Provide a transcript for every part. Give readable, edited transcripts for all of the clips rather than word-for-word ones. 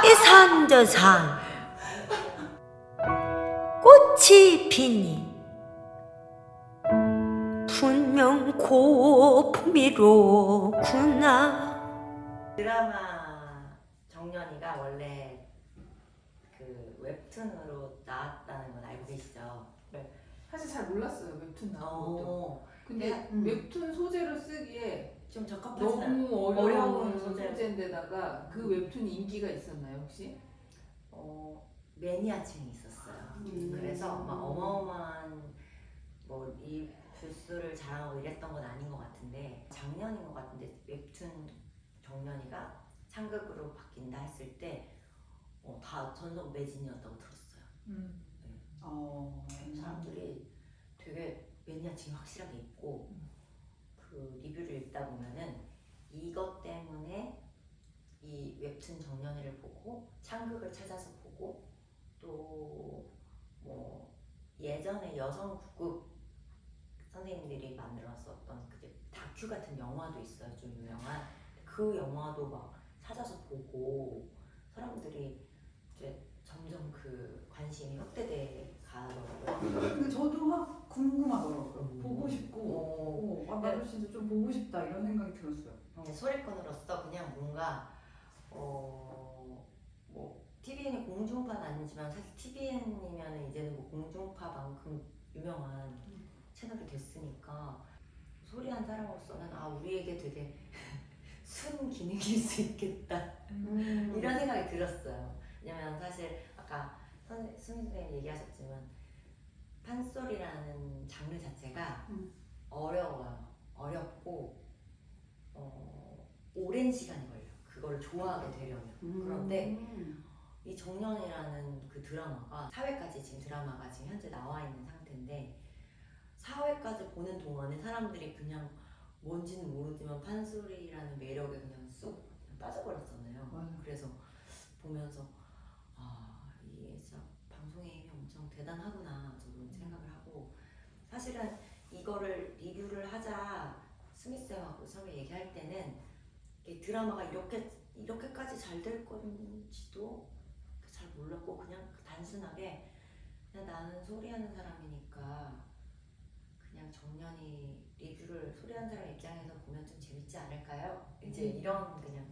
이 산저산 꽃이 피니 분명 고품이로구나. 드라마 정년이가 원래 그 웹툰으로 나왔다는 건 알고 계시죠? 사실 잘 몰랐어요, 웹툰 나온 것도. 어, 근데 웹툰 소재로 쓰기에 좀 적합하진 않아요. 너무 어려운 어려운 소재. 소재인데다가 그 웹툰이 인기가 있었나요, 혹시? 매니아층이 있었어요. 그래서 막 어마어마한 뭐 이 뷰수를 자랑하고 이랬던 건 아닌 것 같은데, 작년인 것 같은데 웹툰 정년이가 창극으로 바뀐다 했을 때 다 전속 매진이었다고 들었어요. 사람들이 되게 매니아층이 확실하게 있고, 그 리뷰를 읽다 보면은 이것 때문에 이 웹툰 정년이를 보고 창극을 찾아서 보고, 또 뭐 예전에 여성 국극 선생님들이 만들었었던 그 다큐 같은 영화도 있어요. 좀 유명한 그 영화도 막 찾아서 보고, 사람들이 이제 점점 그 관심이 확대돼 가더라고요. 근데 저도 막 궁금하더라고요. 보고 싶고, 나도 네. 진짜 좀 보고 싶다 이런 생각이 들었어요. 소리꾼으로서 그냥 뭔가 뭐 TVN이 공중파는 아니지만, 사실 TVN이면 이제는 뭐 공중파만큼 유명한 채널이 됐으니까, 소리한 사람으로서는 우리에게 되게 순 기능일 수 있겠다 이런 생각이 들었어요. 왜냐면 사실 아까 선생님 얘기하셨지만 판소리라는 장르 자체가 어려워요. 어렵고 오랜 시간이 걸려요. 그걸 좋아하게 되려면. 그런데 이 정년이라는 그 드라마가 4회까지 지금 드라마가 지금 현재 나와 있는 상태인데, 4회까지 보는 동안에 사람들이 그냥 뭔지는 모르지만 판소리라는 매력에 그냥 쑥 빠져버렸잖아요. 그래서 보면서 이게 진짜 방송의 힘이 엄청 대단하구나 저도 생각을 하고, 사실은 이거를 리뷰를 하자 스미쌤하고 처음에 얘기할 때는 이 드라마가 이렇게까지 잘 될 건지도 잘 몰랐고, 그냥 단순하게 그냥 나는 소리하는 사람이니까 그냥 정년이 리뷰를 소리하는 사람 입장에서 보면 좀 재밌지 않을까요? 이제 이런 그냥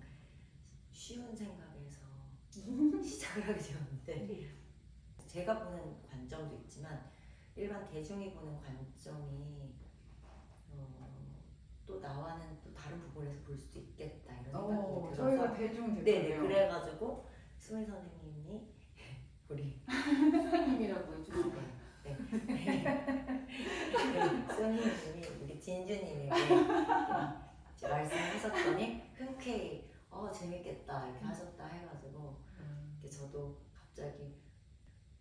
쉬운 생각에서 시작을 하게 되었는데, 제가 보는 관점도 있지만 일반 대중이 보는 관점이 또 나와는 또 다른 부분에서 볼 수도 있겠다 이런 생각이 저희가 들어서, 대중 네네, 대표예요. 그래가지고 수미 선생님이 우리 선생님이라고 해주시고. 네. 수미님이 우리 진주님에게 이제 말씀하셨더니 흔쾌히 재밌겠다 이렇게 하셨다 해가지고, 이렇게 저도 갑자기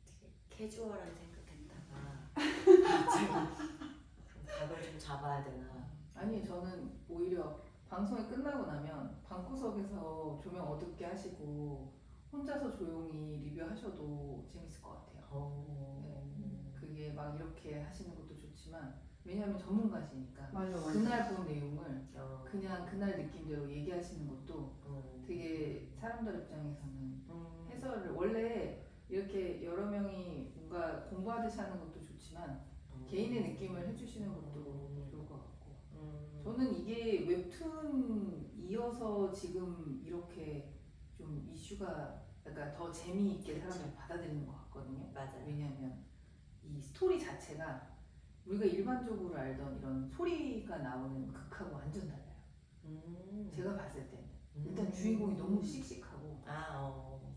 되게 캐주얼하게 생각했다가 갑자기 좀 각을 좀 잡아야 되나. 아니, 저는 오히려 방송이 끝나고 나면 방구석에서 조명 어둡게 하시고 혼자서 조용히 리뷰하셔도 재밌을 것 같아요. 그게 막 이렇게 하시는 것도 좋지만, 왜냐하면 전문가시니까 맞아. 그날 본 내용을 그냥 그날 느낌대로 얘기하시는 것도 되게 사람들 입장에서는 해설을, 원래 이렇게 여러 명이 뭔가 공부하듯이 하는 것도 좋지만 개인의 느낌을 해주시는 것도 좋을 것 같고, 저는 이게 웹툰 이어서 지금 이렇게 좀 이슈가 약간 더 재미있게 사람들이 받아들이는 것 같거든요. 맞아요. 왜냐하면 이 스토리 자체가 우리가 일반적으로 알던 이런 소리가 나오는 극하고 완전 달라요. 제가 봤을 때는 일단 주인공이 너무 씩씩하고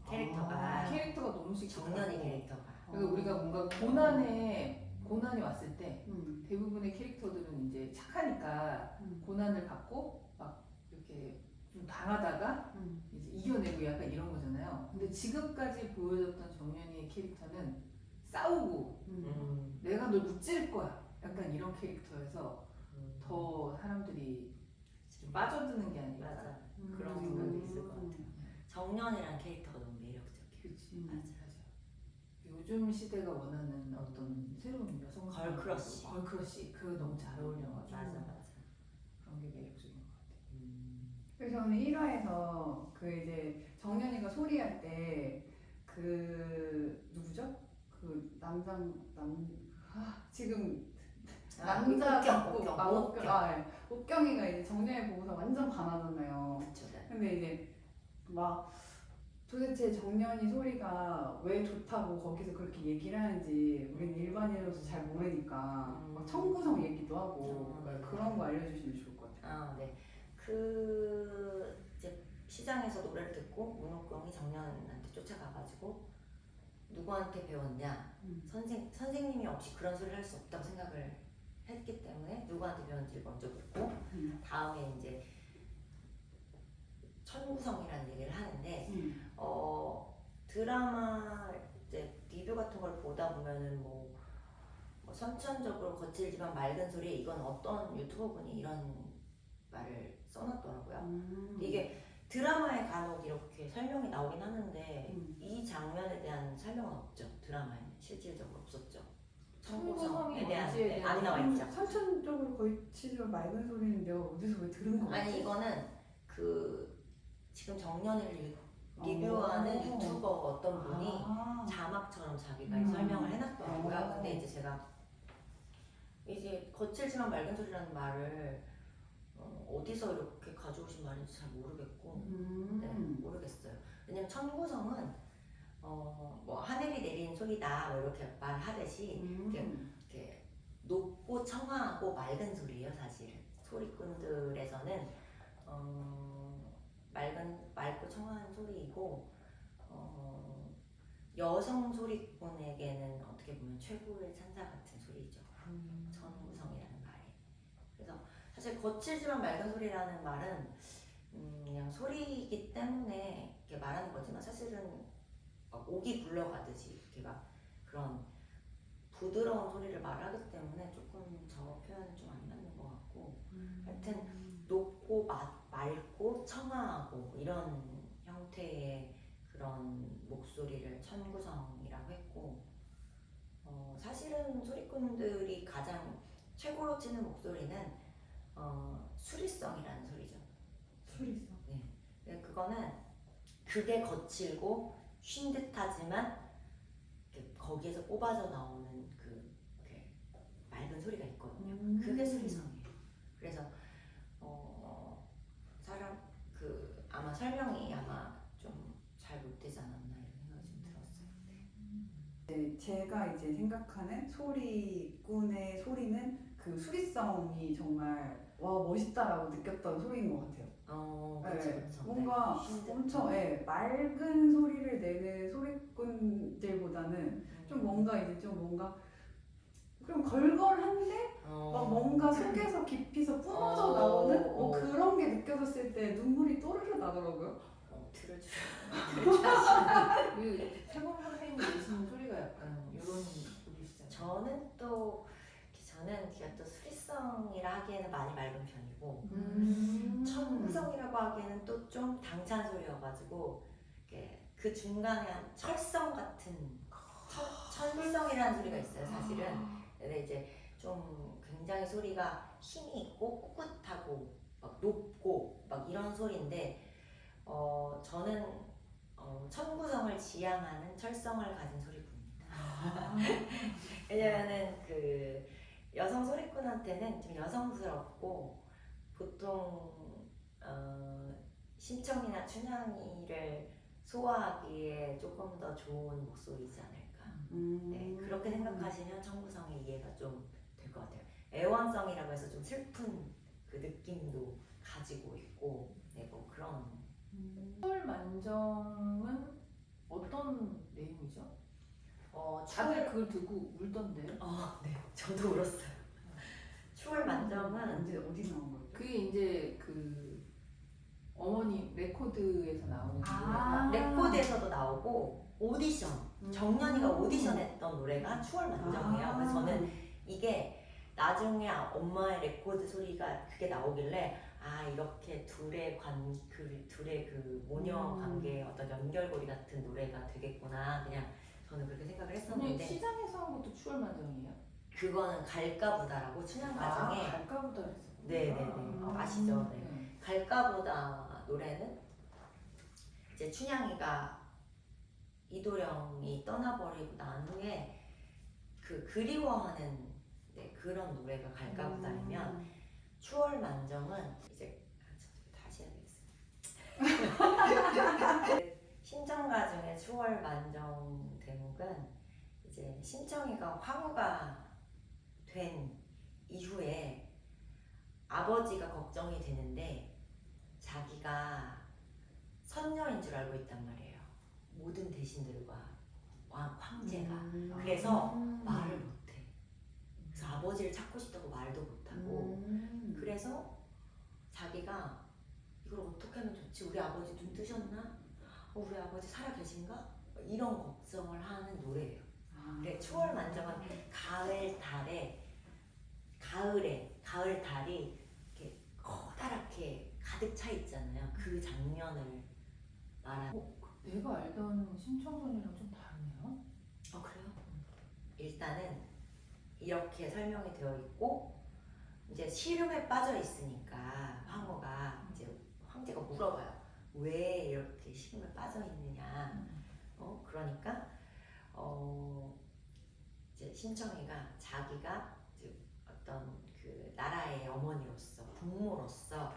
캐릭터가 너무 씩씩하고, 정년이 캐릭터가 그러니까 우리가 뭔가 고난이 왔을 때 대부분의 캐릭터들은 이제 착하니까 고난을 받고 막 이렇게 좀 당하다가 이제 이겨내고 약간 이런 거잖아요. 근데 지금까지 보여줬던 정연이의 캐릭터는 싸우고 내가 널 무찌를 거야 약간 이런 캐릭터여서 더 사람들이 좀 빠져드는 게 아닐까. 맞아. 그런 그런 생각이 생각이 있을 것 같아요. 같아요. 정년이라는 캐릭터가 너무 매력적이에요. 그치. 맞아. 요즘 시대가 원하는 어떤 새로운 여성 걸크러쉬. 그거 너무 잘 어울려가지고 맞아. 그런 게 매력적인 것 같아요. 그래서 저는 1화에서 그 이제 정연이가 소리할 때 그 누구죠? 그 지금 남자 옥경이가 이제 정연이 보고서 완전 반하잖아요. 그쵸, 네. 근데 이제 막 도대체 정연이 소리가 왜 좋다고 거기서 그렇게 얘기를 하는지 우리는 일반인으로서 잘 모르니까 막 청구성 얘기도 하고 그런 거 알려주시면 좋을 것 같아요. 아, 네. 그 이제 시장에서 노래를 듣고 문옥경이 정연한테 쫓아가가지고 누구한테 배웠냐? 선생님이 없이 그런 소리를 할 수 없다고 생각을 했기 때문에 누구한테 배웠는지 먼저 묻고 다음에 이제 천구성이라는 얘기를 하는데 드라마 이제 리뷰 같은 걸 보다 보면은 뭐 선천적으로 거칠지만 맑은 소리 이건 어떤 유튜버분이 이런 말을 써놨더라고요. 이게 드라마에 간혹 이렇게 설명이 나오긴 하는데 이 장면에 대한 설명은 없죠. 드라마에는 실질적으로 없었죠. 천구성에 대한 안 나와 있죠. 선천적으로 거치지만 맑은 소리는 내가 어디서 왜 들은 거 같지? 아니 이거는 그 지금 정연이를 리뷰하는 유튜버 어떤 분이 자막처럼 자기가 설명을 해놨더라고요. 근데 이제 제가 이제 거칠지만 맑은 소리라는 말을 어디서 이렇게 가져오신 말인지 잘 모르겠고 네, 모르겠어요. 왜냐면 천구성은 뭐 하늘이 내리는 소리다 뭐 이렇게 말하듯이 이렇게 높고 청아하고 맑은 소리예요. 사실은 소리꾼들에서는 맑고 청아한 소리이고 여성 소리꾼에게는 어떻게 보면 최고의 찬사 같은 소리죠. 천구성이라는 말이. 그래서 사실 거칠지만 맑은 소리라는 말은 그냥 소리이기 때문에 이렇게 말하는 거지만 사실은 막 옥이 굴러가듯이 이렇게 막 그런 부드러운 소리를 말하기 때문에 조금 저 표현은 좀 안 맞는 것 같고 하여튼 높고 맑고 청아하고 이런 형태의 그런 목소리를 천구성이라고 했고 사실은 소리꾼들이 가장 최고로 치는 목소리는 수리성이라는 소리죠. 수리성. 네. 그거는 그게 거칠고 쉰 듯하지만 거기에서 뽑아져 나오는 그 맑은 소리가 있거든요. 그게 수리성이에요. 그래서 사람 아마 설명이 아마 좀 잘 못 되지 않았나 이런 생각이 좀 들었어요. 네, 제가 이제 생각하는 소리꾼의 소리는 그 수리성이 정말 와 멋있다라고 느꼈던 소리인 것 같아요. 그쵸, 네, 그쵸. 뭔가 네. 엄청 맑은 소리를 내는 소리꾼들보다는 좀 뭔가 이제 좀 뭔가 좀 걸걸한데 막 뭔가 속에서 깊이서 뿜어져 나오는 그런 게 느껴졌을 때 눈물이 또르르 나더라고요. 들어주세요. 세범 선생님이 내시는 소리가 약간 이런 소리시잖아요. 저는 제가 또 수리성이라 하기에는 많이 맑은 편이고 음. 천구성이라고 하기에는 또 좀 당찬 소리여가지고 그 중간에 한 철성 같은 천성이라는 소리가 있어요. 사실은. 근데 이제 좀 굉장히 소리가 힘이 있고 꿋꿋하고 막 높고 막 이런 소리인데 저는 천구성을 지향하는 철성을 가진 소리꾼입니다. 왜냐면은 그 여성 소리꾼한테는 좀 여성스럽고 보통 심청이나 춘향이를 소화하기에 조금 더 좋은 목소리지 않을까. 네, 그렇게 생각하시면 천구성의 이해가 좀 될 것 같아요. 애원성이라고 해서 좀 슬픈 그 느낌도 가지고 있고, 네, 뭐 그런. 추월 만정은 어떤 내용이죠? 추월, 다들 그걸 듣고 울던데. 네, 저도 울었어요. 추월 만정은 언제 어디 나온 거죠? 그게 이제 그 어머니 레코드에서 나오는 레코드에서도 나오고 오디션 정연이가 오디션했던 노래가 추월 만정이에요. 그래서 저는 이게 나중에 엄마의 레코드 소리가 그게 나오길래 이렇게 둘의 그 모녀 관계의 어떤 연결고리 같은 노래가 되겠구나. 그냥 저는 그렇게 생각을 했었는데 시장에서 한 것도 추월 만정이에요? 그거는 갈까보다라고 춘향가정에 갈까보다 했어. 네네네 아시죠? 네. 갈까보다 노래는 이제 춘향이가 이도령이 떠나버리고 난 후에 그 그리워하는 그런 노래가 갈까 보다면 추월 만정은 이제 다시 해야겠어요. 신정가 중에 추월 만정 대목은 이제 신정이가 황후가 된 이후에 아버지가 걱정이 되는데 자기가 선녀인 줄 알고 있단 말이에요. 모든 대신들과 황제가. 그래서 말을 못해. 그래서 아버지를 찾고 싶다고 말도 못하고 그래서 자기가 이걸 어떻게 하면 좋지? 우리 아버지 눈 뜨셨나? 우리 아버지 살아 계신가? 이런 걱정을 하는 노래예요. 그래, 추월 만정은 가을 달이 이렇게 커다랗게 가득 차 있잖아요. 그 장면을 말하는. 내가 알던 신청선이랑 좀 다르네요. 그래요? 일단은 이렇게 설명이 되어 있고 이제 시름에 빠져 있으니까 황제가 물어봐요. 왜 이렇게 시름에 빠져 있느냐? 그러니까 이제 신청이가 자기가 어떤 그 나라의 어머니로서 부모로서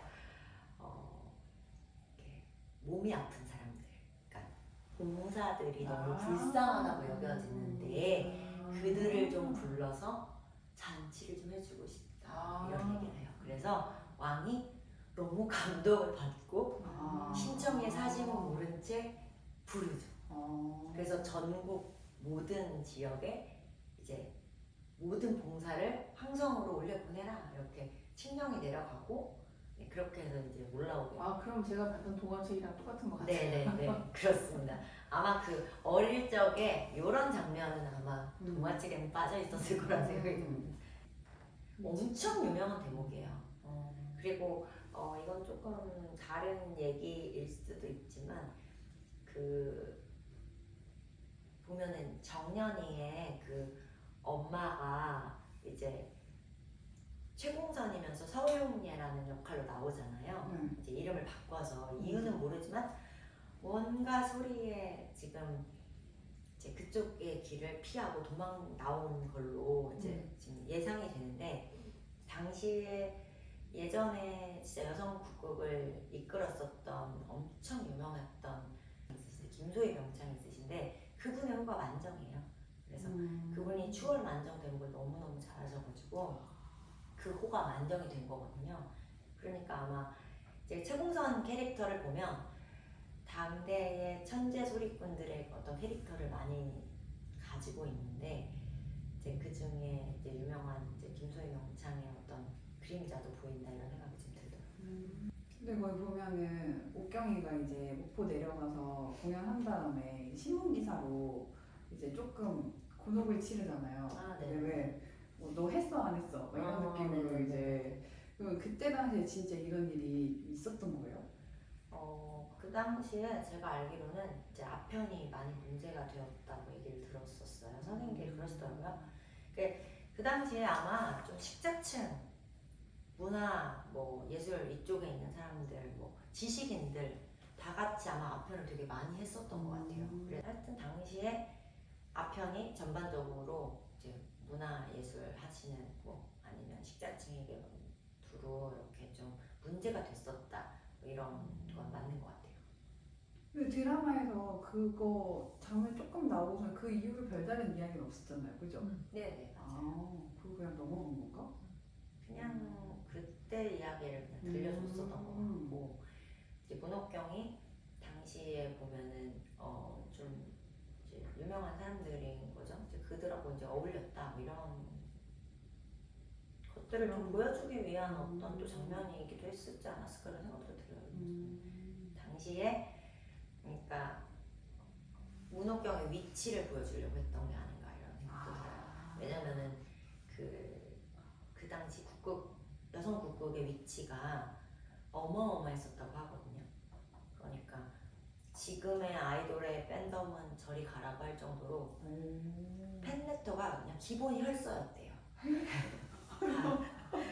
이렇게 몸이 아픈 사람들, 그러니까 봉사들이 너무 불쌍하다고 여겨지는데 그들을 좀 불러서 잔치를 좀 해주고 싶다 이런 얘기를 해요. 그래서 왕이 너무 감동을 받고 신청이의 사심을 모른 채 부르죠. 그래서 전국 모든 지역에 이제 모든 봉사를 황성으로 올려보내라 이렇게 칙령이 내려가고 그렇게 해서 이제 올라오게. 그럼 제가 봤던 동화책이랑 똑같은 것 같아요. 네네네 그렇습니다. 아마 그 어릴 적에 이런 장면은 아마 동화책에는 빠져 있었을 거란 생각이 듭니다. 엄청 유명한 대목이에요. 그리고 이건 조금 다른 얘기일 수도 있지만 그 보면은 정년이의 그 엄마가 이제 최공선이면서 서울용예라는 역할로 나오잖아요. 이제 이름을 바꿔서 이유는 모르지만 뭔가 소리에 지금 이제 그쪽의 길을 피하고 도망 나온 걸로 이제 지금 예상이 되는데 당시에 예전에 진짜 여성 국극을 이끌었었던 엄청 유명했던 김소희 명창이 있으신데 그분의 후가 만정이에요. 그래서 그분이 추월 만정 대목을 너무너무 잘하셔가지고 그 호가 만정이 된 거거든요. 그러니까 아마 이제 최공선 캐릭터를 보면 당대의 천재 소리꾼들의 어떤 캐릭터를 많이 가지고 있는데 이제 그 중에 이제 유명한 이제 김소희 명창의 어떤 그림자도 보인다 이런 생각이 좀 들더라고요. 근데 거기 보면은 옥경이가 이제 목포 내려가서 공연한 다음에 신문 기사로 이제 조금 곤혹을 치르잖아요. 네. 왜 너 했어 안 했어? 막 이런 느낌으로 네네네. 이제 그때 당시에 진짜 이런 일이 있었던 거예요? 그 당시에 제가 알기로는 이제 아편이 많이 문제가 되었다고 얘기를 들었었어요. 선생님들이 그러시더라고요. 그 당시에 아마 좀 식자층, 문화, 뭐 예술 이쪽에 있는 사람들, 뭐 지식인들 다 같이 아마 아편을 되게 많이 했었던 것 같아요. 그래서 하여튼 당시에 아편이 전반적으로 이제 문화 예술 하시는 뭐 아니면 식자층에게 두루 이렇게 좀 문제가 됐었다 뭐 이런 건 맞는 것 같아요. 근데 드라마에서 그거 장면 조금 나오고서 그 이후로 별다른 이야기는 없었잖아요, 그죠? 네네 맞아요. 그거 그냥 넘어간 건가? 그냥 그때 이야기를 그냥 들려줬었던 것 같고 이제 문옥경이 당시에 보면은 좀 이제 유명한 사람들인 거죠. 이제 그들하고 이제 어울렸다 뭐 이런 것들을 좀 보여주기 위한 어떤 또 장면이기도 했었지 않았을까 라는 생각도 들어요. 당시에 그러니까 문옥경의 위치를 보여주려고 했던 게 아닌가 이런 생각도 들어요. 왜냐면은 그 당시 여성 국극의 위치가 어마어마했었다고 하거든요. 그러니까 지금의 아이돌의 팬덤은 저리 가라고 할 정도로 팬레터가 그냥 기본이 혈서였대요.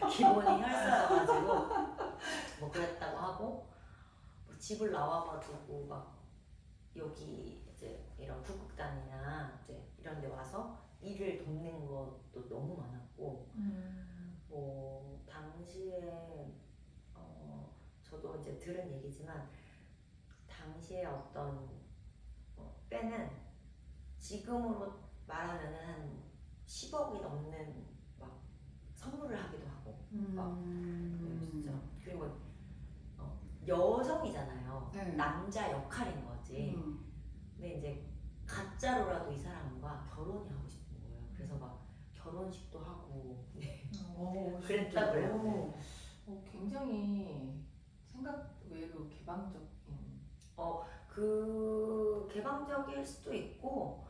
기본이 혈서여가지고 뭐 그랬다고 하고 뭐 집을 나와가지고 막 여기 이제 이런 북극단이나 이제 이런 데 와서 일을 돕는 것도 너무 많았고 뭐 당시에 저도 이제 들은 얘기지만 당시에 어떤 때는 지금으로 말하면은 한 10억이 넘는 막 선물을 하기도 하고 막 진짜 그리고 여성이잖아요. 네. 남자 역할인 거지. 근데 이제 가짜로라도 이 사람과 결혼이 하고 싶은 거예요. 그래서 막 결혼식도 하고 그랬다 그래요. 굉장히 생각 외로 개방적인. 그 개방적일 수도 있고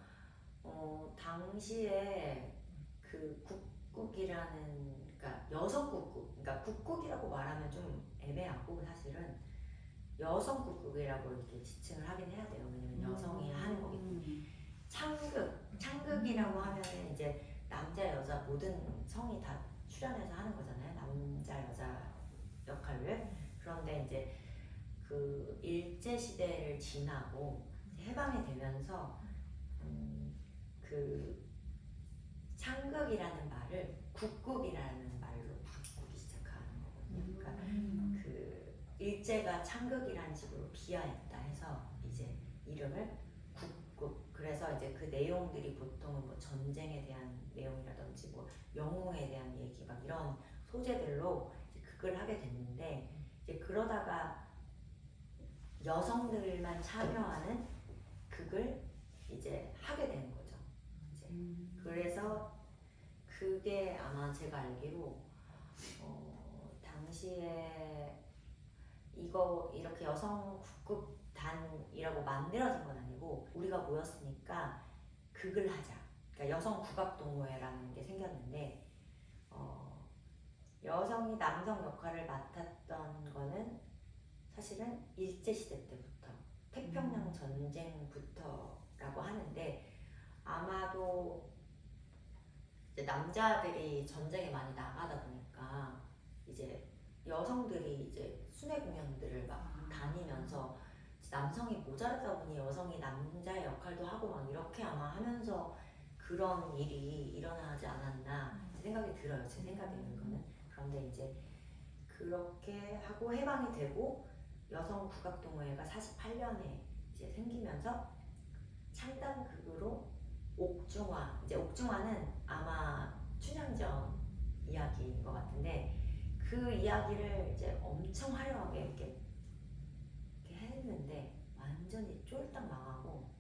당시에 그 국국이라는 그러니까 여성 국국 그러니까 국국이라고 말하면 좀 애매하고 사실은 여성 국국이라고 이렇게 지칭을 하긴 해야 돼요. 왜냐면 여성이 하는 거기 때문에 창극이라고 하면은 이제 남자 여자 모든 성이 다 출연해서 하는 거잖아요. 남자 여자 역할을. 그런데 이제 그 일제 시대를 지나고 해방이 되면서 그 창극이라는 말을 국극이라는 말로 바꾸기 시작하는 거거든요. 그러니까 그 일제가 창극이라는 식으로 비하했다 해서 이제 이름을 국극. 그래서 이제 그 내용들이 보통은 뭐 전쟁에 대한 내용이라든지 뭐 영웅에 대한 얘기 막 이런 소재들로 이제 극을 하게 됐는데 이제 그러다가 여성들만 참여하는 극을 이제 하게 되는 거죠. 이제 그래서 그게 아마 제가 알기로 당시에 이거 이렇게 여성 국극단이라고 만들어진 건 아니고 우리가 모였으니까 극을 하자. 그러니까 여성 국악동호회라는 게 생겼는데 여성이 남성 역할을 맡았던 거는 사실은 일제시대 때부터 태평양 전쟁부터라고 하는데 아마도 이제 남자들이 전쟁에 많이 나가다 보니까 이제 여성들이 이제 순회 공연들을 막 다니면서 남성이 모자라다 보니 여성이 남자의 역할도 하고 막 이렇게 아마 하면서 그런 일이 일어나지 않았나 생각이 들어요. 제 생각에 있는 거는. 그런데 이제 그렇게 하고 해방이 되고 여성 국악동호회가 48년에 이제 생기면서 창단극으로 옥중화, 이제 옥중화는 아마 춘향전 이야기인 것 같은데 그 이야기를 이제 엄청 화려하게 이렇게 했는데 완전히 쫄딱 망하고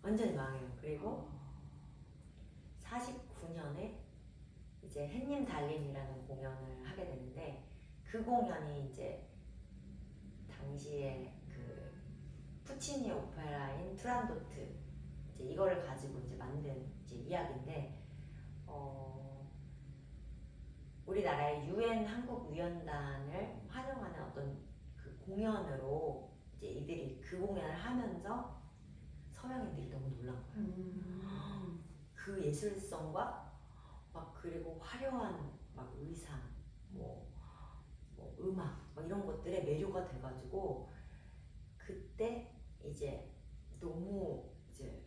완전히 망해요. 그리고 49년에 이제 햇님 달님이라는 공연을 하게 되는데 그 공연이 이제 당시에 그 푸치니 오페라인 투란도트 이제 이거를 가지고 이제 만든 이제 이야기인데 우리나라의 유엔 한국위원단을 환영하는 어떤 그 공연으로 이제 이들이 그 공연을 하면서 서양인들이 너무 놀란 거예요. 그 예술성과 막 그리고 화려한 막 의상, 뭐 음악 막 이런 것들에 매료가 돼가지고 그때 이제 너무 이제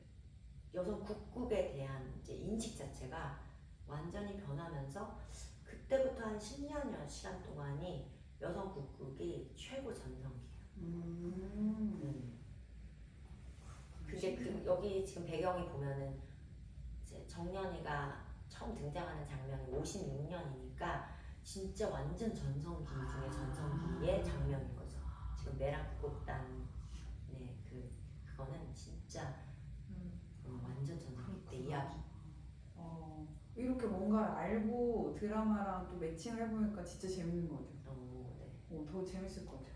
여성 국극에 대한 이제 인식 자체가 완전히 변하면서 그때부터 한 10년여 시간 동안이 여성 국극이 최고 전성기예요. 근데 그 여기 지금 배경이 보면은 이제 정연이가 처음 등장하는 장면이 56년이니까 진짜 완전 전성기 중에 전성기의 장면인 거죠. 지금 매랑 국극단 그거는 진짜 완전 전성기 때 이야기. 이렇게 뭔가를 알고 드라마랑 또 매칭을 해보니까 진짜 재밌는 것 같아요. 네. 더 재밌을 것 같아요.